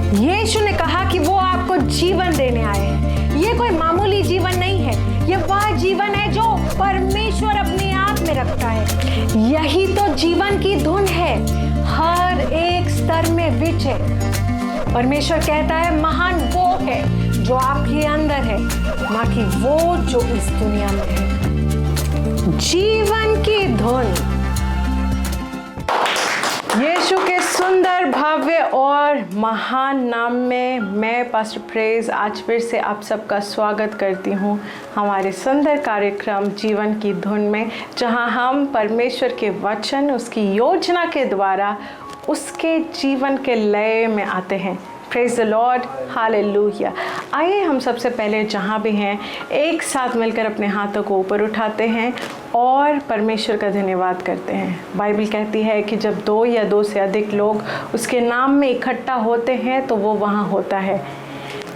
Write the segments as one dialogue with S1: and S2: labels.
S1: यीशु ने कहा कि वो आपको जीवन देने आए हैं। ये कोई मामूली जीवन नहीं है, ये वह जीवन है जो परमेश्वर अपने आप में रखता है। यही तो जीवन की धुन है, हर एक स्तर में विजय। परमेश्वर कहता है महान वो है जो आपके अंदर है, ना कि वो जो इस दुनिया में है। जीवन की धुन। यीशु के सुंदर, भव्य और महान नाम में मैं पास्टर प्रेज आज फिर से आप सबका स्वागत करती हूँ हमारे सुंदर कार्यक्रम जीवन की धुन में, जहाँ हम परमेश्वर के वचन, उसकी योजना के द्वारा उसके जीवन के लय में आते हैं। Praise the Lord, hallelujah. आइए हम सबसे पहले जहाँ भी हैं एक साथ मिलकर अपने हाथों को ऊपर उठाते हैं और परमेश्वर का धन्यवाद करते हैं। बाइबल कहती है कि जब 2 या 2 से अधिक लोग उसके नाम में इकट्ठा होते हैं तो वो वहाँ होता है।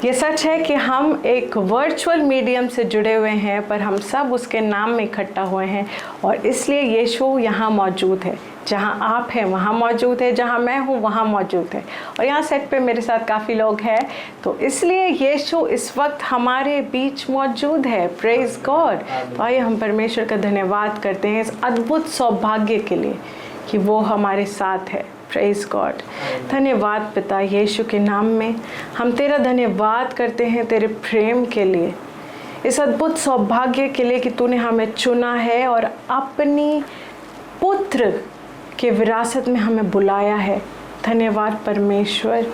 S1: ये सच है कि हम एक वर्चुअल मीडियम से जुड़े हुए हैं, पर हम सब उसके नाम में इकट्ठा हुए हैं और इसलिए यीशु यहाँ मौजूद है। जहाँ आप हैं वहाँ मौजूद है, जहाँ मैं हूँ वहाँ मौजूद है। और यहाँ सेट पे मेरे साथ काफ़ी लोग हैं, तो इसलिए यीशु इस वक्त हमारे बीच मौजूद है। Praise God. तो आइए हम परमेश्वर का धन्यवाद करते हैं इस अद्भुत सौभाग्य के लिए कि वो हमारे साथ है। Praise God. धन्यवाद पिता यीशु के नाम में हम तेरा धन्यवाद करते हैं तेरे प्रेम के लिए, इस अद्भुत सौभाग्य के लिए कि तूने हमें चुना है और अपनी पुत्र के विरासत में हमें बुलाया है। धन्यवाद परमेश्वर।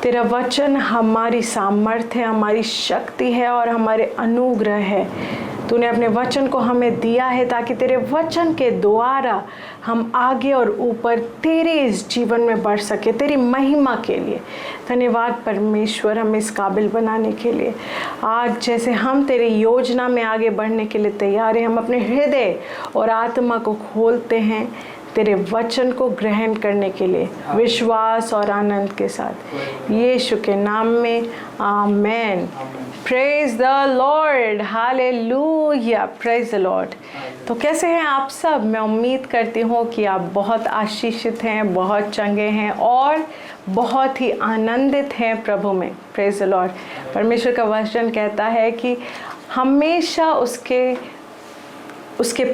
S1: तेरा वचन हमारी सामर्थ्य है, हमारी शक्ति है और हमारे अनुग्रह है। तूने अपने वचन को हमें दिया है ताकि तेरे वचन के द्वारा हम आगे और ऊपर तेरे इस जीवन में बढ़ सके, तेरी महिमा के लिए। धन्यवाद परमेश्वर हमें इस काबिल बनाने के लिए। आज जैसे हम तेरी योजना में आगे बढ़ने के लिए तैयार हैं, हम अपने हृदय और आत्मा को खोलते हैं तेरे वचन को ग्रहण करने के लिए विश्वास और आनंद के साथ, यीशु के नाम में आमेन। Praise the Lord, hallelujah. Praise the Lord. तो कैसे हैं आप सब? मैं उम्मीद करती हूँ कि आप बहुत आशीषित हैं, बहुत चंगे हैं और बहुत ही आनंदित हैं प्रभु में। Praise the Lord. परमेश्वर का वचन कहता है कि हमेशा उसके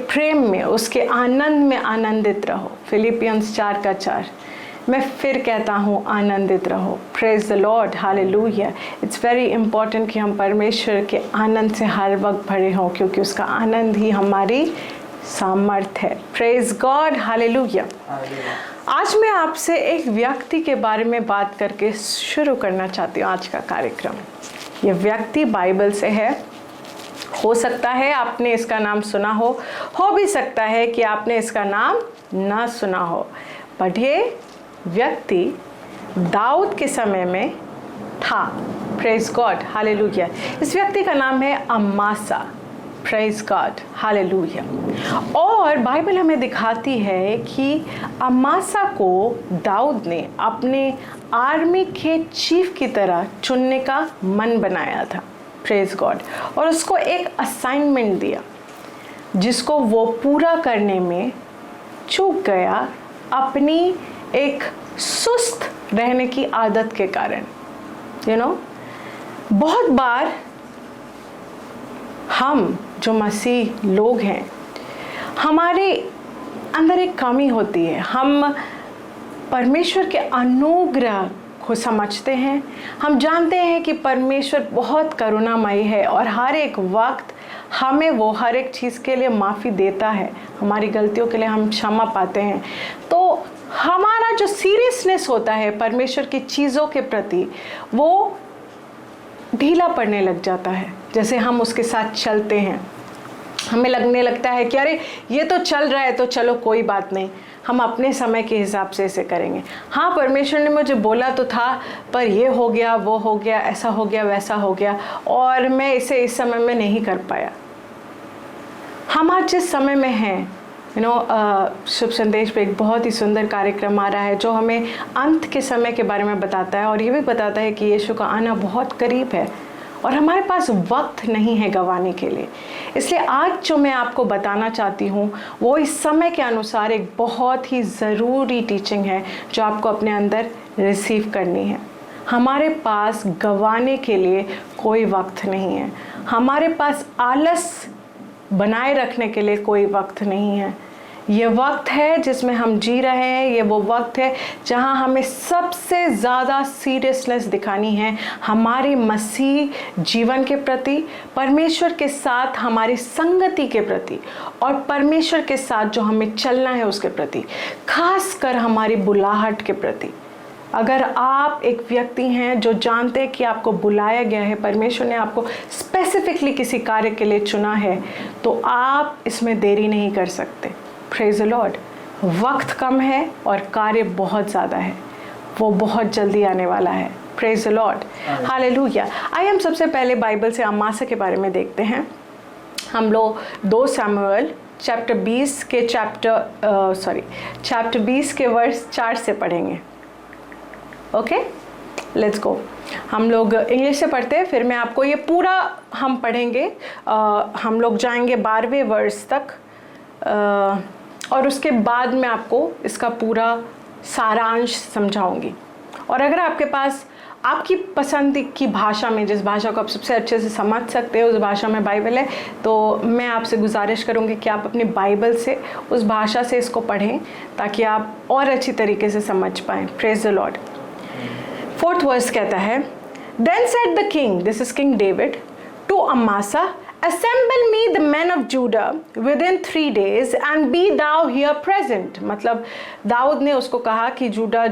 S1: प्रेम में, उसके आनंद में आनंदित रहो। फिलिपियंस 4:4। मैं फिर कहता हूँ आनंदित रहो। Praise the Lord, hallelujah. It's very important कि हम परमेश्वर के आनंद से हर वक्त भरे हों, क्योंकि उसका आनंद ही हमारी सामर्थ्य है। Praise God, hallelujah. आज मैं आपसे एक व्यक्ति के बारे में बात करके शुरू करना चाहती हूँ आज का कार्यक्रम। ये व्यक्ति बाइबल से है। हो सकता है आपने इसका नाम सुना हो भी सकता है कि आपने इसका नाम ना सुना हो, बट ये व्यक्ति दाऊद के समय में था। Praise God, hallelujah. इस व्यक्ति का नाम है अमासा। Praise God, hallelujah. और बाइबल हमें दिखाती है कि अमासा को दाऊद ने अपने आर्मी के चीफ की तरह चुनने का मन बनाया था। Praise God. और उसको एक असाइनमेंट दिया जिसको वो पूरा करने में चूक गया अपनी एक सुस्त रहने की आदत के कारण। बहुत बार हम जो मसीह लोग हैं, हमारे अंदर एक कमी होती है। हम परमेश्वर के अनुग्रह को समझते हैं। हम जानते हैं कि परमेश्वर बहुत करुणामयी है और हर एक वक्त हमें वो हर एक चीज़ के लिए माफ़ी देता है। हमारी गलतियों के लिए हम क्षमा पाते हैं। तो हमारा जो सीरियसनेस होता है परमेश्वर की चीज़ों के प्रति, वो ढीला पड़ने लग जाता है। जैसे हम उसके साथ चलते हैं, हमें लगने लगता है कि अरे ये तो चल रहा है तो चलो कोई बात नहीं, हम अपने समय के हिसाब से इसे करेंगे। हाँ, परमेश्वर ने मुझे बोला तो था, पर ये हो गया, वो हो गया, ऐसा हो गया, वैसा हो गया और मैं इसे इस समय में नहीं कर पाया। हम आज जिस समय में हैं, शुभ संदेश पे एक बहुत ही सुंदर कार्यक्रम आ रहा है जो हमें अंत के समय के बारे में बताता है और ये भी बताता है कि यीशु का आना बहुत करीब है और हमारे पास वक्त नहीं है गंवाने के लिए। इसलिए आज जो मैं आपको बताना चाहती हूँ वो इस समय के अनुसार एक बहुत ही ज़रूरी टीचिंग है जो आपको अपने अंदर रिसीव करनी है। हमारे पास गंवाने के लिए कोई वक्त नहीं है, हमारे पास आलस बनाए रखने के लिए कोई वक्त नहीं है। ये वक्त है जिसमें हम जी रहे हैं, ये वो वक्त है जहां हमें सबसे ज़्यादा सीरियसनेस दिखानी है हमारे मसीह जीवन के प्रति, परमेश्वर के साथ हमारी संगति के प्रति और परमेश्वर के साथ जो हमें चलना है उसके प्रति, खासकर हमारी बुलाहट के प्रति। अगर आप एक व्यक्ति हैं जो जानते हैं कि आपको बुलाया गया है, परमेश्वर ने आपको स्पेसिफिकली किसी कार्य के लिए चुना है, तो आप इसमें देरी नहीं कर सकते। Praise the Lord. वक्त कम है और कार्य बहुत ज़्यादा है, वो बहुत जल्दी आने वाला है। Praise the Lord, hallelujah. आइए हम सबसे पहले बाइबल से अमासा के बारे में देखते हैं। हम लोग 2 शमूएल चैप्टर 20 के वर्स 4 से पढ़ेंगे। Okay, let's go. हम लोग इंग्लिश से पढ़ते हैं, फिर मैं आपको ये पूरा हम पढ़ेंगे। हम लोग जाएंगे 12वें वर्स तक, और उसके बाद मैं आपको इसका पूरा सारांश समझाऊंगी। और अगर आपके पास आपकी पसंद की भाषा में, जिस भाषा को आप सबसे अच्छे से समझ सकते हो, उस भाषा में बाइबल है, तो मैं आपसे गुजारिश करूंगी कि आप अपनी बाइबल से उस भाषा से इसको पढ़ें ताकि आप और अच्छी तरीके से समझ पाएँ। Praise the Lord. 4th verse कहता है, Then said the king, this is King David, to Amasa, Assemble me the men of Judah within 3 days and be thou here present। मतलब दाऊद ने उसको कहा कि जूडा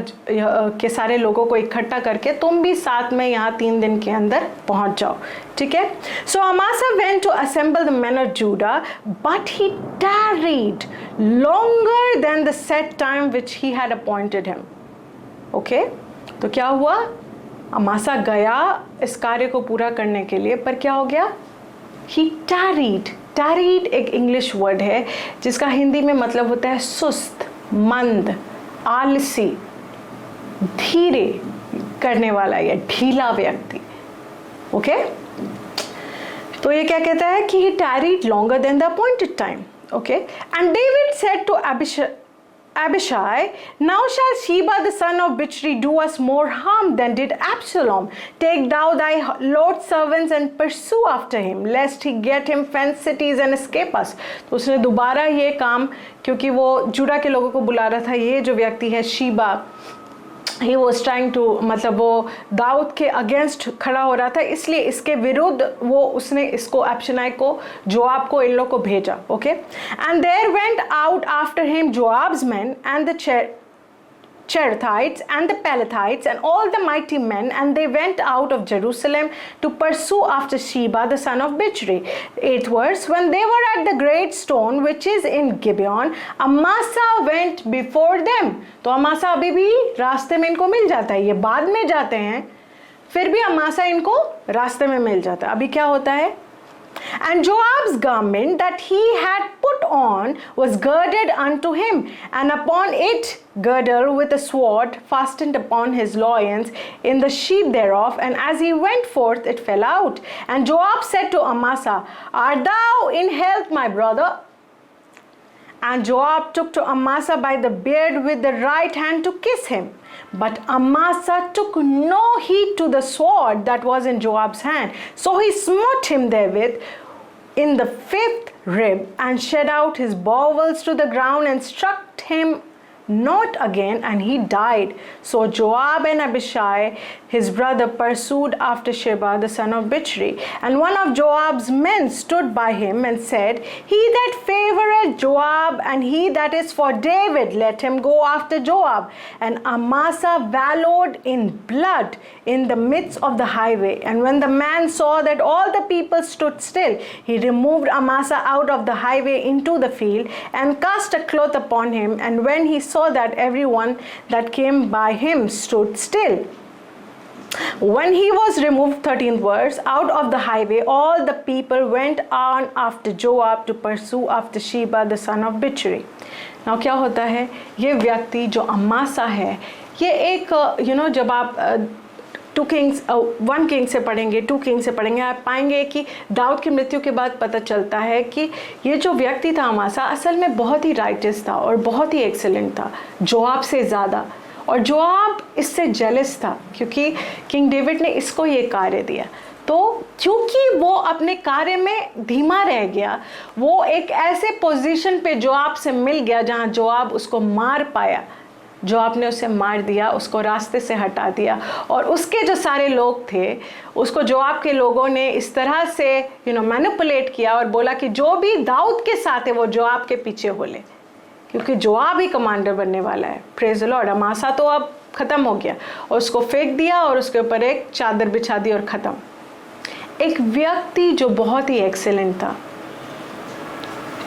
S1: के सारे लोगों को इकट्ठा करके तुम भी साथ में यहाँ 3 दिन के अंदर पहुँच जाओ, ठीक है। So Amasa went to assemble the men of Judah, but he tarried longer than the set time which he had appointed him। Okay? तो क्या हुआ? अमासा गया इस कार्य को पूरा करने के लिए, पर क्या हो गया? He tarried। tarried एक इंग्लिश वर्ड है जिसका हिंदी में मतलब होता है सुस्त, मंद, आलसी, धीरे करने वाला या ढीला व्यक्ति। ओके, तो ये क्या कहता है कि he tarried longer than the appointed time। Okay, and David said to Abishai, now shall Sheba the son of Bichri do us more harm than did Absalom. Take thou thy Lord's servants and pursue after him, lest he get him fenced cities and escape us। तो उसने दोबारा ये काम, क्योंकि वो जुड़ा के लोगों को बुला रहा था, ये जो व्यक्ति है Sheeba, he was trying to, मतलब वो दाऊद के अगेंस्ट खड़ा हो रहा था, इसलिए इसके विरुद्ध वो उसने इसको एब्शनाई को, जोआब को, इन लोग को भेजा। Okay, and there went out after him Joab's men and the Cherethites and the Pelethites and all the mighty men, and they went out of Jerusalem to pursue after Sheba the son of Bichri। 8th verse, when they were at the great stone which is in Gibeon, Amasa went before them। तो Amasa अभी भी रास्ते में इनको मिल जाता है, ये बाद में जाते हैं, फिर भी अमासा इनको रास्ते में मिल जाता है। अभी क्या होता है? And Joab's garment that he had put on was girded unto him, and upon it girdle with a sword fastened upon his loins in the sheath thereof, and as he went forth it fell out. And Joab said to Amasa, Art thou in health, my brother? And Joab took to Amasa by the beard with the right hand to kiss him. But Amasa took no heed to the sword that was in Joab's hand. So he smote him therewith in the 5th rib, and shed out his bowels to the ground, and struck him not again, and he died. So Joab and Abishai his brother pursued after Sheba the son of Bichri. And one of Joab's men stood by him and said, He that favoreth Joab, and he that is for David, let him go after Joab. And Amasa wallowed in blood in the midst of the highway. And when the man saw that all the people stood still, he removed Amasa out of the highway into the field, and cast a cloth upon him. And when he saw that everyone that came by him stood still, when he was removed, 13th verse, out of the highway, all the people went on after Joab to pursue after Sheba the son of Bichri. Now क्या होता है, ये व्यक्ति जो Amasa है, ये एक जब आप 1 किंग से पढ़ेंगे, 2 किंग से पढ़ेंगे, आप पाएंगे कि दाऊद की मृत्यु के बाद पता चलता है कि ये जो व्यक्ति था अमासा, असल में बहुत ही राइटियस था और बहुत ही एक्सेलेंट था, जोआब से ज़्यादा। और जोआब इससे जेलस था क्योंकि किंग डेविड ने इसको ये कार्य दिया। तो क्योंकि वो अपने कार्य में धीमा रह गया, वो एक ऐसे पोजीशन पे जोआब से मिल गया जहां जोआब उसको मार पाया। जोआब ने उसे मार दिया, उसको रास्ते से हटा दिया, और उसके जो सारे लोग थे उसको जोआब के लोगों ने इस तरह से मैनिपुलेट किया और बोला कि जो भी दाऊद के साथ है वो जोआब के पीछे हो ले, क्योंकि जोआब ही कमांडर बनने वाला है। Praise the Lord. अमासा तो अब खत्म हो गया, और उसको फेंक दिया और उसके ऊपर एक चादर बिछा दी और खत्म। एक व्यक्ति जो बहुत ही एक्सेलेंट था,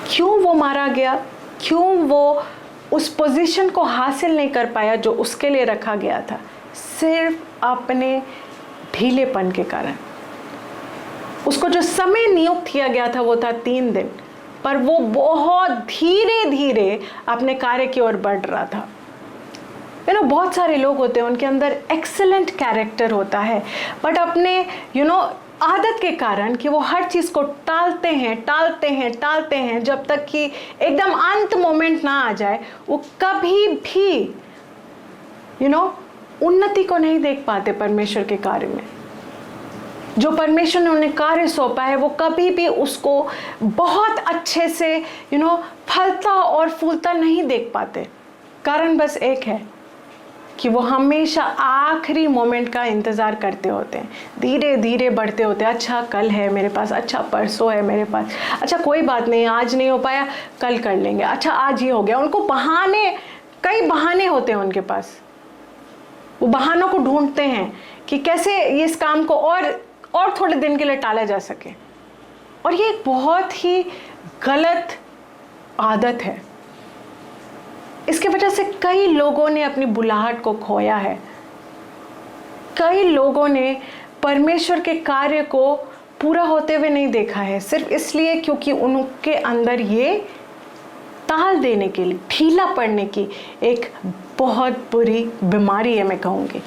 S1: क्यों वो मारा गया? क्यों वो उस पोजीशन को हासिल नहीं कर पाया जो उसके लिए रखा गया था? सिर्फ अपने ढीलेपन के कारण। उसको जो समय नियुक्त किया गया था वो था 3 दिन, पर वो बहुत धीरे धीरे अपने कार्य की ओर बढ़ रहा था। बहुत सारे लोग होते हैं, उनके अंदर एक्सेलेंट कैरेक्टर होता है, बट अपने आदत के कारण कि वो हर चीज़ को टालते हैं जब तक कि एकदम अंत मोमेंट ना आ जाए, वो कभी भी उन्नति को नहीं देख पाते परमेश्वर के कार्य में। जो परमेश्वर ने उन्हें कार्य सौंपा है वो कभी भी उसको बहुत अच्छे से फलता और फूलता नहीं देख पाते। कारण बस एक है कि वो हमेशा आखिरी मोमेंट का इंतज़ार करते होते हैं, धीरे धीरे बढ़ते होते हैं। अच्छा कल है मेरे पास, अच्छा परसों है मेरे पास, अच्छा कोई बात नहीं, आज नहीं हो पाया कल कर लेंगे, अच्छा आज ये हो गया। उनको कई बहाने होते हैं उनके पास। वो बहानों को ढूंढते हैं कि कैसे इस काम को और थोड़े दिन के लिए टाला जा सके, और ये एक बहुत ही गलत आदत है। इसके वजह से कई लोगों ने अपनी बुलाहट को खोया है। कई लोगों ने परमेश्वर के कार्य को पूरा होते हुए नहीं देखा है, सिर्फ इसलिए क्योंकि उनके अंदर ये ताल देने के लिए, ढीला पड़ने की एक बहुत बुरी बीमारी है, मैं कहूँगी।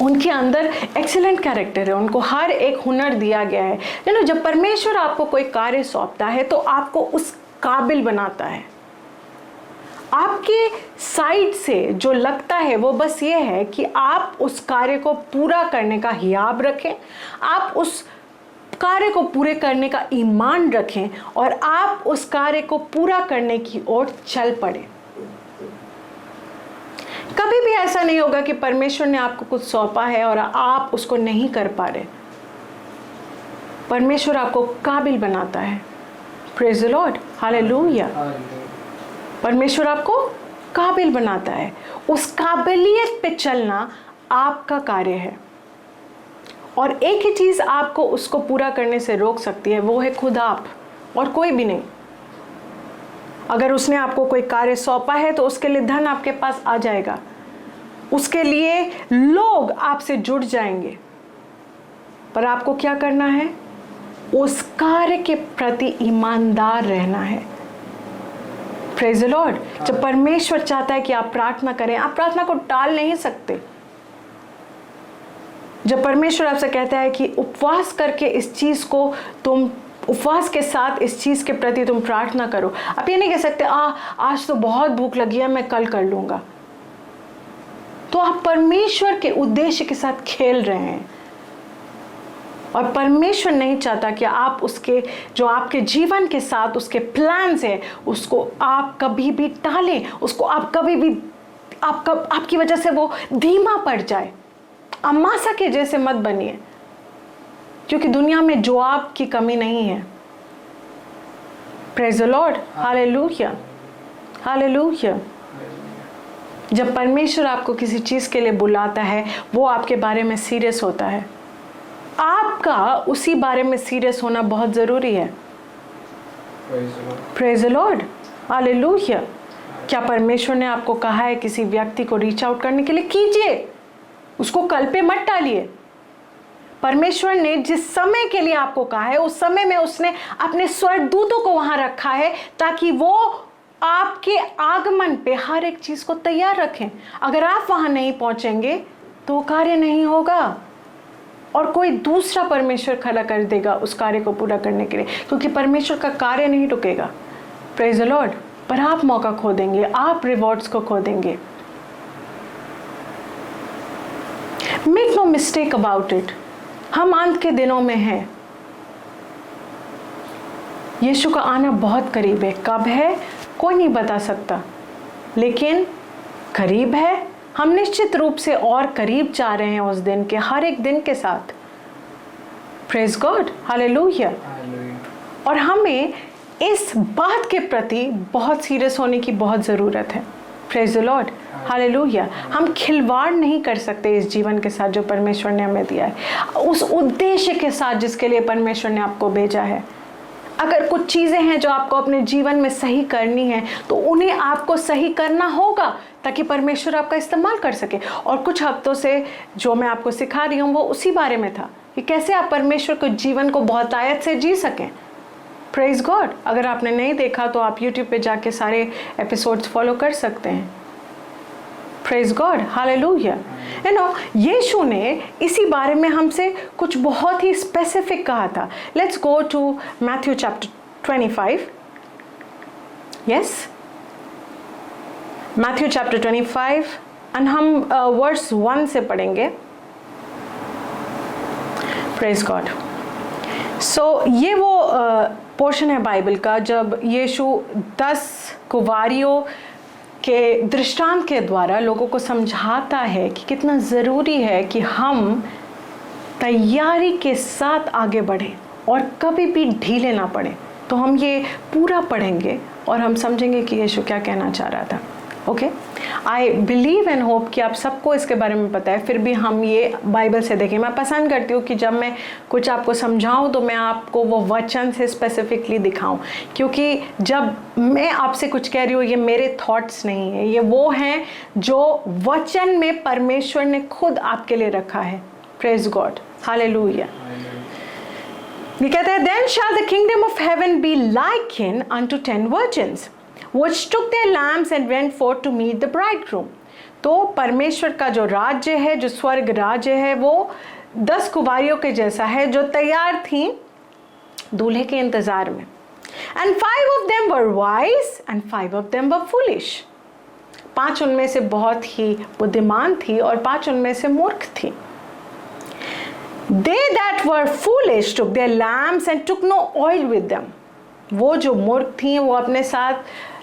S1: उनके अंदर एक्सीलेंट कैरेक्टर है, उनको हर एक हुनर दिया गया है। जब परमेश्वर आपको कोई कार्य सौंपता है तो आपको उस काबिल बनाता है। आपके साइड से जो लगता है वो बस ये है कि आप उस कार्य को पूरा करने का हियाब रखें, आप उस कार्य को पूरे करने का ईमान रखें, और आप उस कार्य को पूरा करने की ओर चल पड़े। कभी भी ऐसा नहीं होगा कि परमेश्वर ने आपको कुछ सौंपा है और आप उसको नहीं कर पा रहे। परमेश्वर आपको काबिल बनाता है। Praise the Lord, hallelujah. परमेश्वर आपको काबिल बनाता है। उस काबिलियत पे चलना आपका कार्य है, और एक ही चीज़ आपको उसको पूरा करने से रोक सकती है, वो है खुद आप, और कोई भी नहीं। अगर उसने आपको कोई कार्य सौंपा है तो उसके लिए धन आपके पास आ जाएगा, उसके लिए लोग आपसे जुड़ जाएंगे, पर आपको क्या करना है? उस कार्य के प्रति ईमानदार रहना है। Praise the Lord. जब परमेश्वर चाहता है कि आप प्रार्थना करें, आप प्रार्थना को टाल नहीं सकते। जब परमेश्वर आपसे कहता है कि उपवास करके इस चीज़ को तुम उपवास के साथ इस चीज़ के प्रति तुम प्रार्थना करो, आप ये नहीं कह सकते आज तो बहुत भूख लगी है, मैं कल कर लूँगा। तो आप परमेश्वर के उद्देश्य के साथ खेल रहे हैं, और परमेश्वर नहीं चाहता कि आप उसके जो आपके जीवन के साथ उसके प्लान्स है उसको आप कभी भी टालें, उसको आप कभी भी आपकी वजह से वो धीमा पड़ जाए। अमासा के जैसे मत बनिए, क्योंकि दुनिया में जोआब की कमी नहीं है। Praise the Lord, hallelujah, hallelujah. जब परमेश्वर आपको किसी चीज़ के लिए बुलाता है, वो आपके बारे में सीरियस होता है। आपका उसी बारे में सीरियस होना बहुत ज़रूरी है। Praise the Lord, hallelujah. क्या परमेश्वर ने आपको कहा है किसी व्यक्ति को रीच आउट करने के लिए? कीजिए, उसको कल पे मत टालिए। परमेश्वर ने जिस समय के लिए आपको कहा है उस समय में उसने अपने स्वर्गदूतों को वहां रखा है ताकि वो आपके आगमन पे हर एक चीज को तैयार रखें। अगर आप वहां नहीं पहुंचेंगे तो वो कार्य नहीं होगा, और कोई दूसरा परमेश्वर खड़ा कर देगा उस कार्य को पूरा करने के लिए, क्योंकि परमेश्वर का कार्य नहीं रुकेगा। प्रेज द लॉर्ड, पर आप मौका खो देंगे, आप रिवॉर्ड्स को खो देंगे। Make no mistake about it, हम अंत के दिनों में हैं। यीशु का आना बहुत करीब है। कब है कोई नहीं बता सकता, लेकिन करीब है। हम निश्चित रूप से और करीब जा रहे हैं उस दिन के, हर एक दिन के साथ। Praise God, hallelujah. और हमें इस बात के प्रति बहुत सीरियस होने की बहुत ज़रूरत है। Praise the Lord, hallelujah. हम खिलवाड़ नहीं कर सकते इस जीवन के साथ जो परमेश्वर ने हमें दिया है, उस उद्देश्य के साथ जिसके लिए परमेश्वर ने आपको भेजा है। अगर कुछ चीज़ें हैं जो आपको अपने जीवन में सही करनी है, तो उन्हें आपको सही करना होगा ताकि परमेश्वर आपका इस्तेमाल कर सके। और कुछ हफ्तों से जो मैं आपको सिखा रही हूँ वो उसी बारे में था कि कैसे आप परमेश्वर के जीवन को बहुत आयत से जी सकें। Praise God. अगर आपने नहीं देखा तो आप YouTube पे जाके सारे एपिसोड्स फॉलो कर सकते हैं। Praise God, hallelujah. You know, यीशु ने इसी बारे में हमसे कुछ बहुत ही स्पेसिफिक कहा था। Let's go to Matthew chapter 25। Yes, Matthew chapter 25 and हम वर्स 1 से पढ़ेंगे। Praise God. सो ये वो पोर्शन है बाइबल का जब यीशु 10 कुंवारियों के दृष्टांत के द्वारा लोगों को समझाता है कि कितना ज़रूरी है कि हम तैयारी के साथ आगे बढ़ें और कभी भी ढीले ना पड़ें। तो हम ये पूरा पढ़ेंगे और हम समझेंगे कि यीशु क्या कहना चाह रहा था। Okay, I believe and hope कि आप सबको इसके बारे में पता है, फिर भी हम ये बाइबल से देखें। मैं पसंद करती हूँ कि जब मैं कुछ आपको समझाऊँ तो मैं आपको वो वचन से स्पेसिफिकली दिखाऊँ, क्योंकि जब मैं आपसे कुछ कह रही हूँ ये मेरे थॉट्स नहीं है, ये वो हैं जो वचन में परमेश्वर ने खुद आपके लिए रखा है। Praise God, hallelujah. ये कहते हैं, then shall the kingdom of heaven be likened unto 10 virgins which took their lamps and went forth to meet the bridegroom। तो परमेश्वर का जो राज्य है, जो स्वर्ग राज्य है, वो 10 कुंवारियों के जैसा है जो तैयार थी दूल्हे के इंतजार में। And 5 of them were wise and 5 of them were foolish। 5 उनमें से बहुत ही बुद्धिमान थी और 5 उनमें से मूर्ख थी। They that were foolish took their lamps and took no oil with them। वो जो मूर्ख थी वो अपने साथ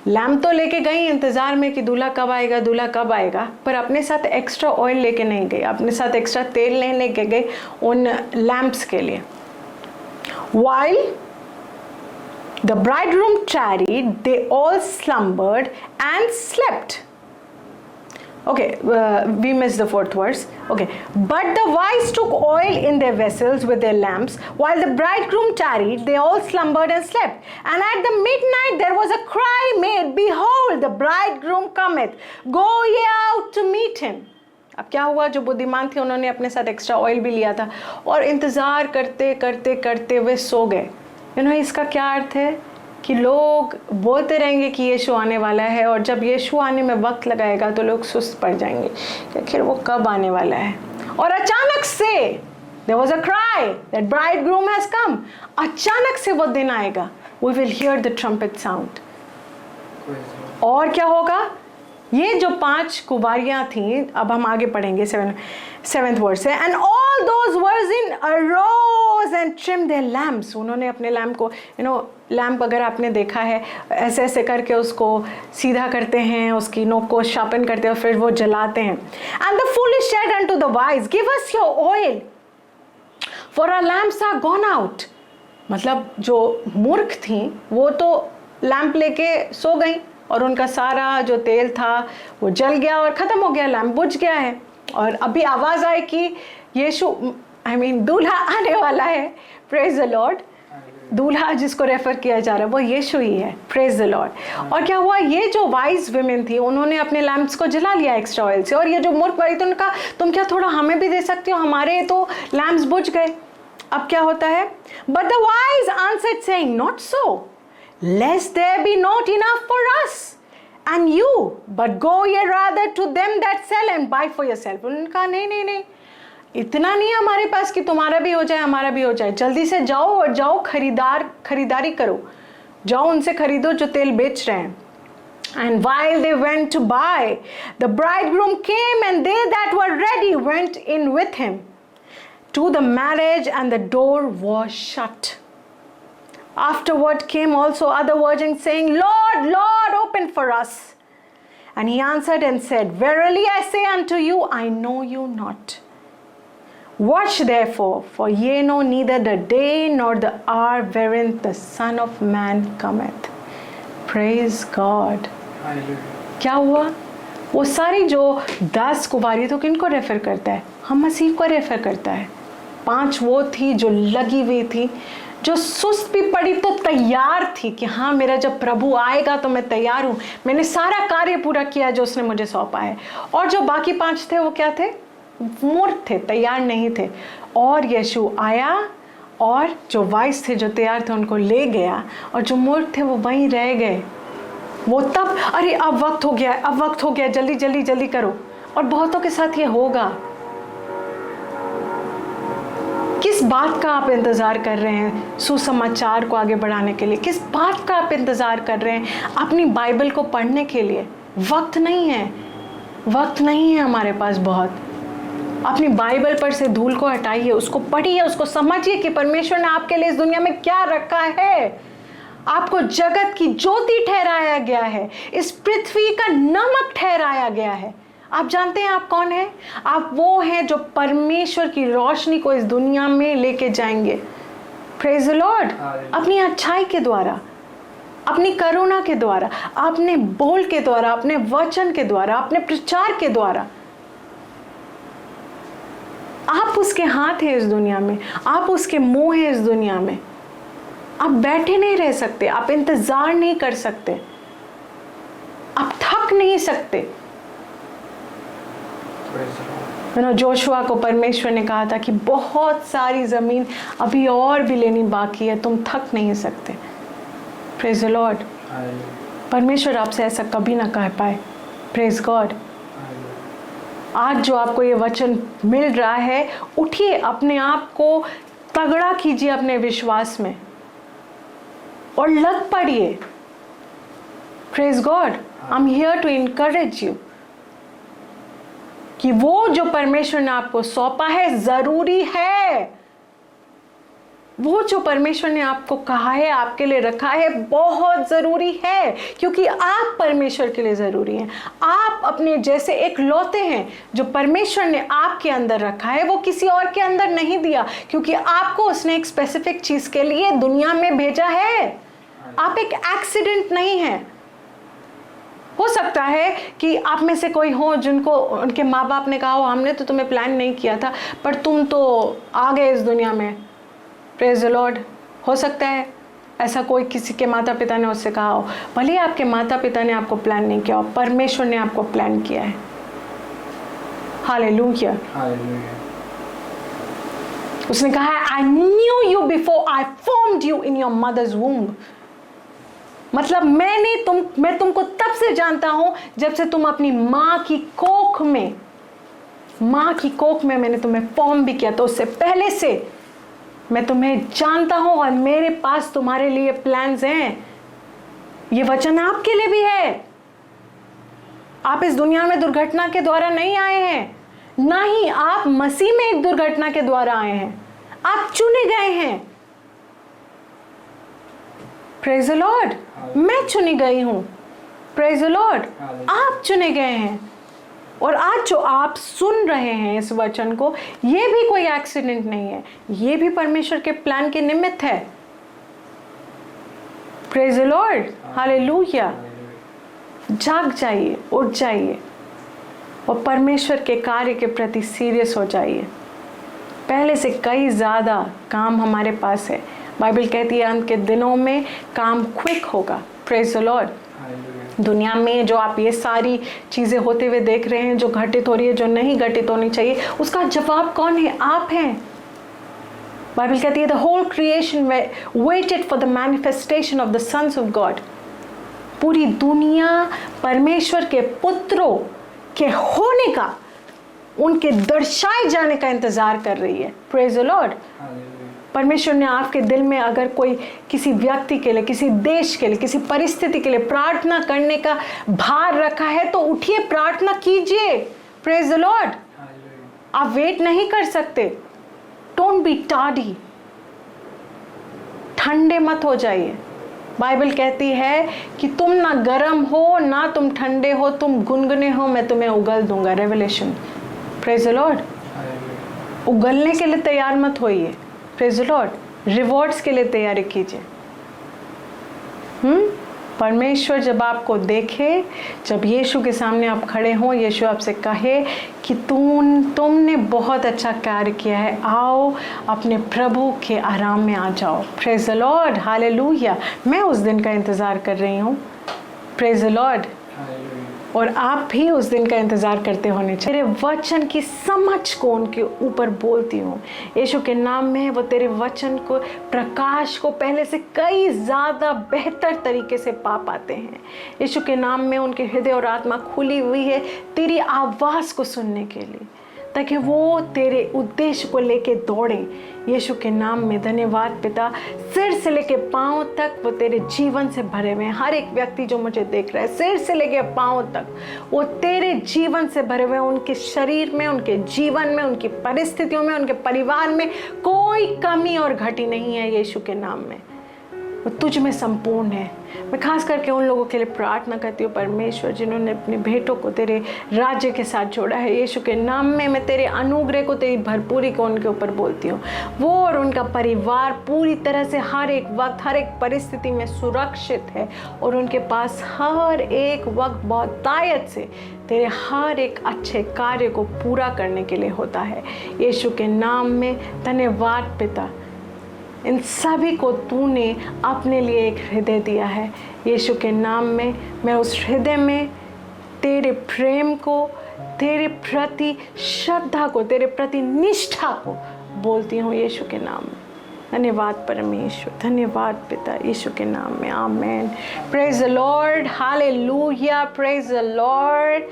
S1: लैम्प तो लेके गई इंतज़ार में कि दूल्हा कब आएगा, दूल्हा कब आएगा, पर अपने साथ एक्स्ट्रा ऑयल लेके नहीं गई, अपने साथ एक्स्ट्रा तेल नहीं लेके गई उन लैम्प्स के लिए। While the bridegroom tarried, they all slumbered and slept। Okay, we missed the 4th verse. Okay, but the wise took oil in their vessels with their lamps, while the bridegroom tarried, they all slumbered and slept. And at the midnight there was a cry made, behold, the bridegroom cometh, go ye out to meet him। अब क्या हुआ, जो बुद्धिमान थे उन्होंने अपने साथ extra oil भी लिया था और इंतज़ार करते करते करते वे सो गए। इसका क्या अर्थ है कि लोग बोलते रहेंगे कि यीशु आने वाला है, और जब यीशु आने में वक्त लगाएगा तो लोग सुस्त पड़ जाएंगे कि आखिर वो कब आने वाला है। और अचानक से there was a cry that bridegroom has come। अचानक से वो दिन आएगा, we will hear the trumpet sound। और क्या होगा, ये जो 5 कुंवारियाँ थीं, अब हम आगे पढ़ेंगे 7th वर्स से। And all those virgin arose and trim their lamps. उन्होंने अपने लैम्प को, लैम्प अगर आपने देखा है ऐसे ऐसे करके उसको सीधा करते हैं, उसकी नोक को शार्पन करते हैं और फिर वो जलाते हैं। And the foolish said unto the wise, give us your oil for our lamps are gone out. मतलब जो मूर्ख थी वो तो लैम्प लेके सो गई और उनका सारा जो तेल था वो जल गया और ख़त्म हो गया, लैम्प बुझ गया है। और अभी आवाज़ आए कि यीशु दूल्हा आने वाला है। Praise the Lord. दूल्हा जिसको रेफर किया जा रहा है वो यीशु ही है। Praise the Lord. और क्या हुआ, ये जो वाइज वुमेन थी उन्होंने अपने लैम्प्स को जला लिया एक्स्ट्रा ऑयल से, और ये जो मूर्ख वाली थी उनका, तुम क्या थोड़ा हमें भी दे सकती हो, हमारे तो लैम्प्स बुझ गए। अब क्या होता है, but the wise answered saying, not so, lest there be not enough for us and you, but go ye rather to them that sell and buy for yourself। उन्होंने कहा नहीं, इतना नहीं है हमारे पास कि तुम्हारा भी हो जाए हमारा भी हो जाए। जल्दी से जाओ और जाओ खरीदारी करो, जाओ उनसे खरीदो जो तेल बेच रहे हैं। And while they went to buy, the bridegroom came, and they that were ready went in with him to the marriage, and the door was shut. Afterward came also other virgins, saying, Lord, Lord, open for us. And he answered and said, Verily I say unto you, I know you not. Watch therefore, for ye know neither the day nor the hour wherein the Son of Man cometh. Praise God. क्या हुआ? वो सारी जो 10 कुंवारी तो किनको refer करता है? हम मसीह को रेफर करता है। 5 वो थी जो लगी हुई थी, जो सुस्त भी पड़ी तो तैयार थी कि हाँ, मेरा जब प्रभु आएगा तो मैं तैयार हूँ, मैंने सारा कार्य पूरा किया जो उसने मुझे सौंपा है। और जो बाकी 5 थे वो क्या थे? मूर्ख थे, तैयार नहीं थे। और यीशु आया और जो वाइस थे, जो तैयार थे, उनको ले गया, और जो मूर्ख थे वो वहीं रह गए। वो तब अरे अब वक्त हो गया, अब वक्त हो गया, जल्दी जल्दी जल्दी करो। और बहुतों के साथ ये होगा। किस बात का आप इंतज़ार कर रहे हैं सुसमाचार को आगे बढ़ाने के लिए? किस बात का आप इंतज़ार कर रहे हैं अपनी बाइबल को पढ़ने के लिए? वक्त नहीं है, वक्त नहीं है हमारे पास बहुत। अपनी बाइबल पर से धूल को हटाइए, उसको पढ़िए, उसको समझिए कि परमेश्वर ने आपके लिए इस दुनिया में क्या रखा है। आपको जगत की ज्योति ठहराया गया है, इस पृथ्वी का नमक ठहराया गया है। आप जानते हैं आप कौन हैं? आप वो हैं जो परमेश्वर की रोशनी को इस दुनिया में लेके जाएंगे। Praise the Lord. अपनी अच्छाई के द्वारा, अपनी करुणा के द्वारा, अपने बोल के द्वारा, अपने वचन के द्वारा, अपने प्रचार के द्वारा। आप उसके हाथ हैं इस दुनिया में, आप उसके मुंह हैं इस दुनिया में। आप बैठे नहीं रह सकते, आप इंतजार नहीं कर सकते, आप थक नहीं सकते। जोशुआ को परमेश्वर ने कहा था कि बहुत सारी जमीन अभी और भी लेनी बाकी है, तुम थक नहीं सकते। Praise the Lord. परमेश्वर आपसे ऐसा कभी ना कह पाए। Praise God. आज जो आपको ये वचन मिल रहा है, उठिए, अपने आप को तगड़ा कीजिए अपने विश्वास में और लग पड़िए। Praise God. I am here to encourage you कि वो जो परमेश्वर ने आपको सौंपा है जरूरी है। वो जो परमेश्वर ने आपको कहा है, आपके लिए रखा है, बहुत जरूरी है, क्योंकि आप परमेश्वर के लिए जरूरी हैं। आप अपने जैसे एक लौते हैं जो परमेश्वर ने आपके अंदर रखा है, वो किसी और के अंदर नहीं दिया, क्योंकि आपको उसने एक स्पेसिफिक चीज के लिए दुनिया में भेजा है। आप एक एक्सीडेंट नहीं है। हो सकता है कि आप में से कोई हो जिनको उनके माँ बाप ने कहा हो, हमने तो तुम्हें प्लान नहीं किया था, पर तुम तो आ गए इस दुनिया में। Praise the Lord. हो सकता है ऐसा कोई किसी के माता पिता ने उससे कहा हो, भले ही आपके माता पिता ने आपको प्लान नहीं किया हो, परमेश्वर ने आपको प्लान किया है। हालेलुया। उसने कहा है, I knew you before I formed you in your mother's womb. मतलब मैं तुमको तब से जानता हूं जब से तुम अपनी माँ की कोख में मैंने तुम्हें फॉर्म भी किया, तो उससे पहले से मैं तुम्हें जानता हूं और मेरे पास तुम्हारे लिए प्लान्स हैं। ये वचन आपके लिए भी है। आप इस दुनिया में दुर्घटना के द्वारा नहीं आए हैं, ना ही आप मसीह में एक दुर्घटना के द्वारा आए हैं। आप चुने गए हैं। Praise the Lord. मैं चुनी गई हूं। Praise the Lord. आप चुने गए हैं। और आज जो आप सुन रहे हैं इस वचन को, ये भी कोई एक्सीडेंट नहीं है, ये भी परमेश्वर के प्लान के निमित्त है। Praise the Lord. हालेलुया। जाग जाइए, उठ जाइए और परमेश्वर के कार्य के प्रति सीरियस हो जाइए। पहले से कई ज़्यादा काम हमारे पास है। बाइबल कहती है अंत के दिनों में काम क्विक होगा। Praise the Lord. दुनिया में जो आप ये सारी चीज़ें होते हुए देख रहे हैं, जो घटित हो रही है, जो नहीं घटित होनी चाहिए, उसका जवाब कौन है? आप हैं। बाइबल कहती है the whole creation waited for the manifestation of the sons of God. पूरी दुनिया परमेश्वर के पुत्रों के होने का, उनके दर्शाए जाने का इंतजार कर रही है। Praise the Lord. परमेश्वर ने आपके दिल में अगर कोई किसी व्यक्ति के लिए, किसी देश के लिए, किसी परिस्थिति के लिए प्रार्थना करने का भार रखा है तो उठिए, प्रार्थना कीजिए। Praise the Lord. आप वेट नहीं कर सकते। Don't be tardy. ठंडे मत हो जाइए। बाइबल कहती है कि तुम ना गर्म हो ना तुम ठंडे हो, तुम गुनगुने हो, मैं तुम्हें उगल दूंगा। रेवलेशन। Praise the Lord. उगलने के लिए तैयार मत होइए। Praise the Lord. रिवॉर्ड्स के लिए तैयारी कीजिए। परमेश्वर जब आपको देखे, जब यीशु के सामने आप खड़े हों, यीशु आपसे कहे कि तुमने बहुत अच्छा कार्य किया है, आओ अपने प्रभु के आराम में आ जाओ। Praise the Lord. हालेलुया। मैं उस दिन का इंतज़ार कर रही हूँ। Praise the Lord. और आप भी उस दिन का इंतज़ार करते होने चाहिए। तेरे वचन की समझ को उनके ऊपर बोलती हूँ यीशु के नाम में। वो तेरे वचन को, प्रकाश को पहले से कई ज़्यादा बेहतर तरीके से पा पाते हैं। यीशु के नाम में उनके हृदय और आत्मा खुली हुई है तेरी आवाज़ को सुनने के लिए, ताकि वो तेरे उद्देश्य को लेके दौड़ें। यीशु के नाम में धन्यवाद पिता। सिर से लेके पांव तक वो तेरे जीवन से भरे हुए हैं। हर एक व्यक्ति जो मुझे देख रहा है, सिर से लेके पांव तक वो तेरे जीवन से भरे हुए हैं। उनके शरीर में, उनके जीवन में, उनकी परिस्थितियों में, उनके परिवार में कोई कमी और घटी नहीं है। यीशु के नाम में वो तुझ में संपूर्ण है। मैं खास करके उन लोगों के लिए प्रार्थना करती हूँ परमेश्वर, जिन्होंने अपने बेटों को तेरे राज्य के साथ जोड़ा है। यीशु के नाम में मैं तेरे अनुग्रह को, तेरी भरपूरी को उनके ऊपर बोलती हूँ। वो और उनका परिवार पूरी तरह से हर एक वक्त, हर एक परिस्थिति में सुरक्षित है और उनके पास हर एक वक्त बहुतायत से तेरे हर एक अच्छे कार्य को पूरा करने के लिए होता है। यीशु के नाम में धन्यवाद पिता। इन सभी को तूने अपने लिए एक हृदय दिया है। यीशु के नाम में मैं उस हृदय में तेरे प्रेम को, तेरे प्रति श्रद्धा को, तेरे प्रति निष्ठा को बोलती हूँ यीशु के नाम में। धन्यवाद परमेश्वर, धन्यवाद पिता, यीशु के नाम में आमेन। Praise the Lord. Hallelujah. Praise the Lord.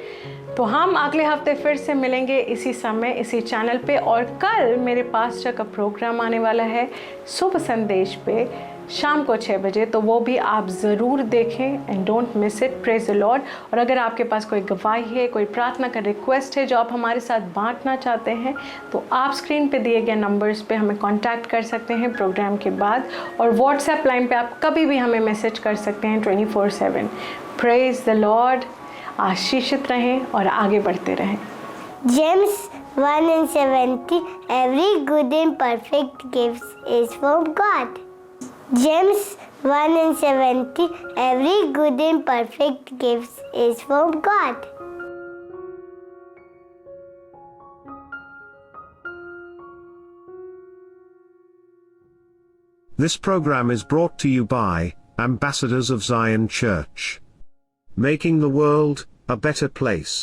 S1: तो हम अगले हफ्ते फिर से मिलेंगे इसी समय, इसी चैनल पे। और कल मेरे पास्टर का प्रोग्राम आने वाला है शुभ संदेश पे शाम को 6 बजे, तो वो भी आप ज़रूर देखें and don't miss it. Praise the Lord. और अगर आपके पास कोई गवाही है, कोई प्रार्थना का रिक्वेस्ट है जो आप हमारे साथ बांटना चाहते हैं, तो आप स्क्रीन पे दिए गए नंबर्स पे हमें कांटेक्ट कर सकते हैं प्रोग्राम के बाद। और व्हाट्सएप लाइन पे आप कभी भी हमें मैसेज कर सकते हैं 24/7। Praise the Lord. आशीषित रहें और आगे बढ़ते रहें।
S2: James 1:70 Every good and perfect gift is from God. James 1:70 Every good and perfect gift is from God.
S3: This program is brought to you by Ambassadors of Zion Church, making the world a better place.